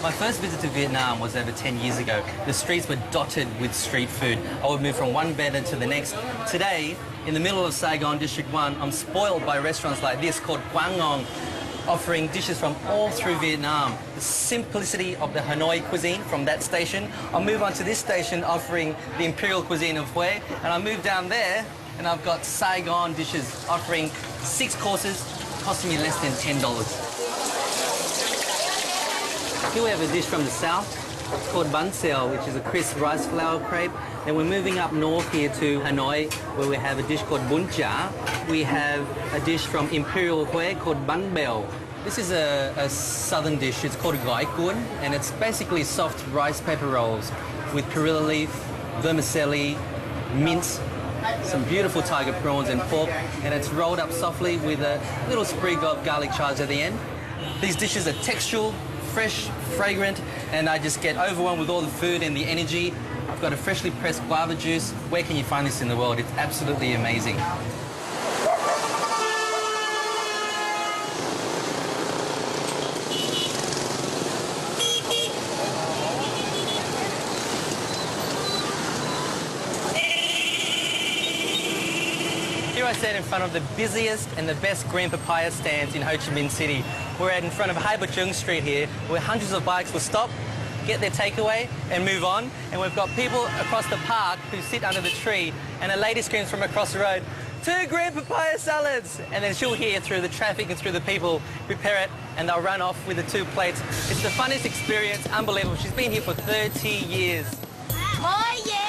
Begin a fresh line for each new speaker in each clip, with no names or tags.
My first visit to Vietnam was over 10 years ago. The streets were dotted with street food. I would move from one vendor to the next. Today, in the middle of Saigon, District 1, I'm spoiled by restaurants like this called Quang Ngon, offering dishes from all through Vietnam. The simplicity of the Hanoi cuisine from that station. I'll move on to this station offering the imperial cuisine of Hue, and I'll move down there and I've got Saigon dishes offering 6 courses, costing me less than $10. Here we have a dish from the south. It's called bun xeo, which is a crisp rice flour crepe. Then we're moving up north here to Hanoi, where we have a dish called bún chả. We have a dish from Imperial Hue called bun bèo. This is a southern dish. It's called gỏi cuốn, and it's basically soft rice paper rolls with perilla leaf, vermicelli, mint, some beautiful tiger prawns and pork, and it's rolled up softly with a little sprig of garlic chives at the end. These dishes are textural, fresh, fragrant, and I just get overwhelmed with all the food and the energy. I've got a freshly pressed guava juice. Where can you find this in the world? It's absolutely amazing. Here I stand in front of the busiest and the best green papaya stands in Ho Chi Minh City. We're in front of Hai Ba Chung Street here, where hundreds of bikes will stop, get their takeaway and move on. And we've got people across the park who sit under the tree, and a lady screams from across the road, 2 green papaya salads! And then she'll hear through the traffic and through the people, prepare it, and they'll run off with the 2 plates. It's the funnest experience, unbelievable. She's been here for 30 years.
Oh, yeah!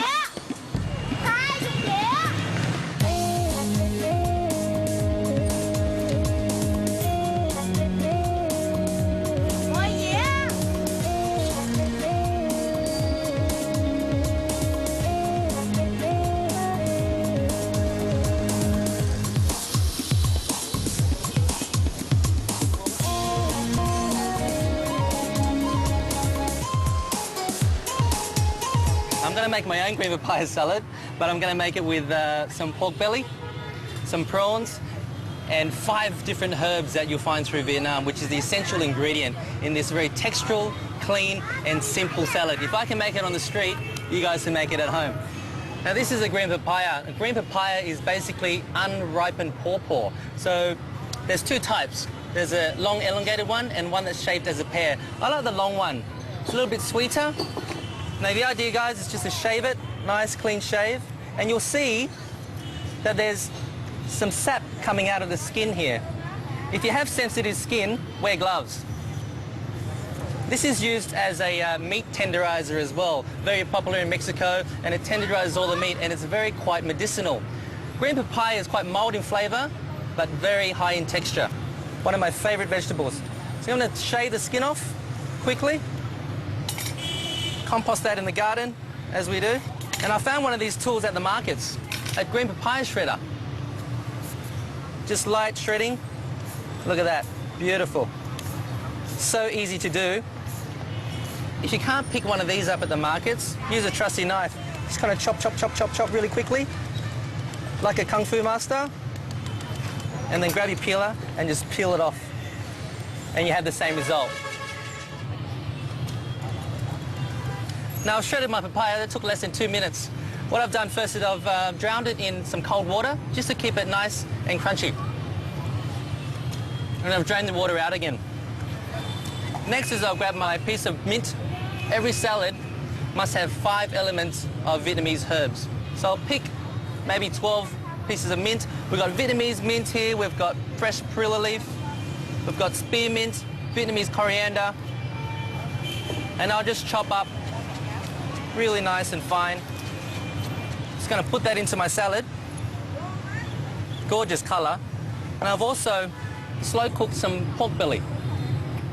I'm going to make my own green papaya salad, but I'm going to make it with some pork belly, some prawns, and 5 different herbs that you'll find through Vietnam, which is the essential ingredient in this very textural, clean, and simple salad. If I can make it on the street, you guys can make it at home. Now, this is a green papaya. A green papaya is basically unripened pawpaw. So there's 2 types. There's a long elongated one and one that's shaped as a pear. I like the long one. It's a little bit sweeter. Now, the idea, guys, is just to shave it, nice, clean shave, and you'll see that there's some sap coming out of the skin here. If you have sensitive skin, wear gloves. This is used as a meat tenderizer as well, very popular in Mexico, and it tenderizes all the meat, and it's very quite medicinal. Green papaya is quite mild in flavor, but very high in texture. One of my favorite vegetables. So I'm going to shave the skin off quickly. Compost that in the garden, as we do. And I found one of these tools at the markets, a green papaya shredder. Just light shredding. Look at that, beautiful. So easy to do. If you can't pick one of these up at the markets, use a trusty knife. Just kind of chop, chop, chop, chop, chop really quickly, like a kung fu master. And then grab your peeler and just peel it off. And you have the same result. Now, I've shredded my papaya. That took less than 2 minutes. What I've done first is I've drowned it in some cold water just to keep it nice and crunchy. And I've drained the water out again. Next is I'll grab my piece of mint. Every salad must have 5 elements of Vietnamese herbs. So I'll pick maybe 12 pieces of mint. We've got Vietnamese mint here. We've got fresh perilla leaf. We've got spearmint, Vietnamese coriander. And I'll just chop up really nice and fine. Just going to put that into my salad. Gorgeous colour. And I've also slow cooked some pork belly.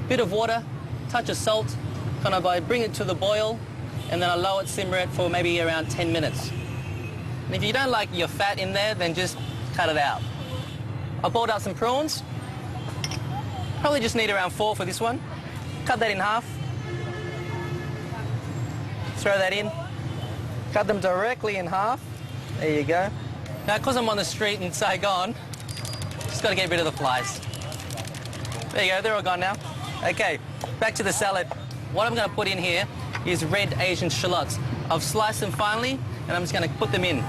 Bit of water, touch of salt, kind of I bring it to the boil, and then I lower it, simmer it for maybe around 10 minutes. And if you don't like your fat in there, then just cut it out. I boiled out some prawns. Probably just need around 4 for this one. Cut that in half. Throw that in. Cut them directly in half. There you go. Now, because I'm on the street in Saigon, just got to get rid of the flies. There you go, they're all gone now. Okay, back to the salad. what I'm going to put in here is red Asian shallots. I've sliced them finely, and I'm just going to put them in.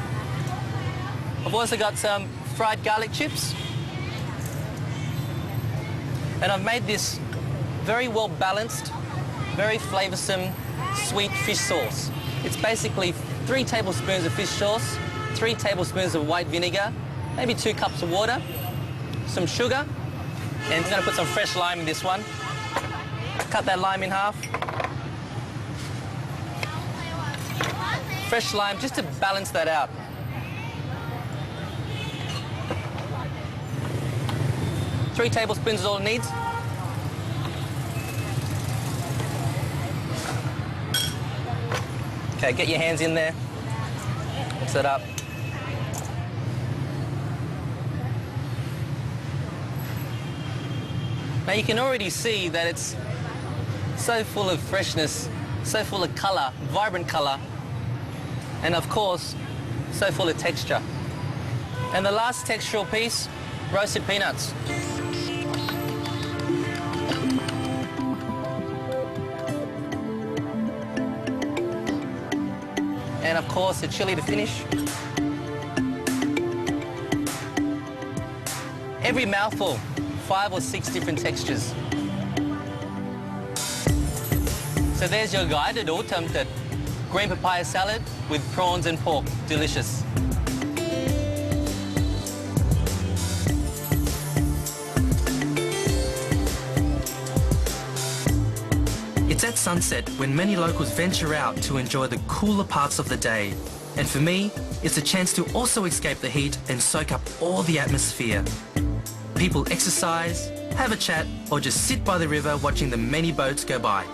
I've also got some fried garlic chips. And I've made this very well balanced, very flavoursome, sweet fish sauce. It's basically 3 tablespoons of fish sauce, 3 tablespoons of white vinegar, maybe 2 cups of water, some sugar, and I'm going to put some fresh lime in this one. Cut that lime in half. Fresh lime just to balance that out. Three tablespoons is all it needs. Okay, get your hands in there. Mix it up. Now you can already see that it's so full of freshness, so full of colour, vibrant colour, and of course, so full of texture. And the last textural piece, roasted peanuts. And of course, the chili to finish. Every mouthful, 5 or 6 different textures. So there's your guided attempt at green papaya salad with prawns and pork. Delicious. It's at sunset when many locals venture out to enjoy the cooler parts of the day. And for me, it's a chance to also escape the heat and soak up all the atmosphere. People exercise, have a chat, or just sit by the river watching the many boats go by.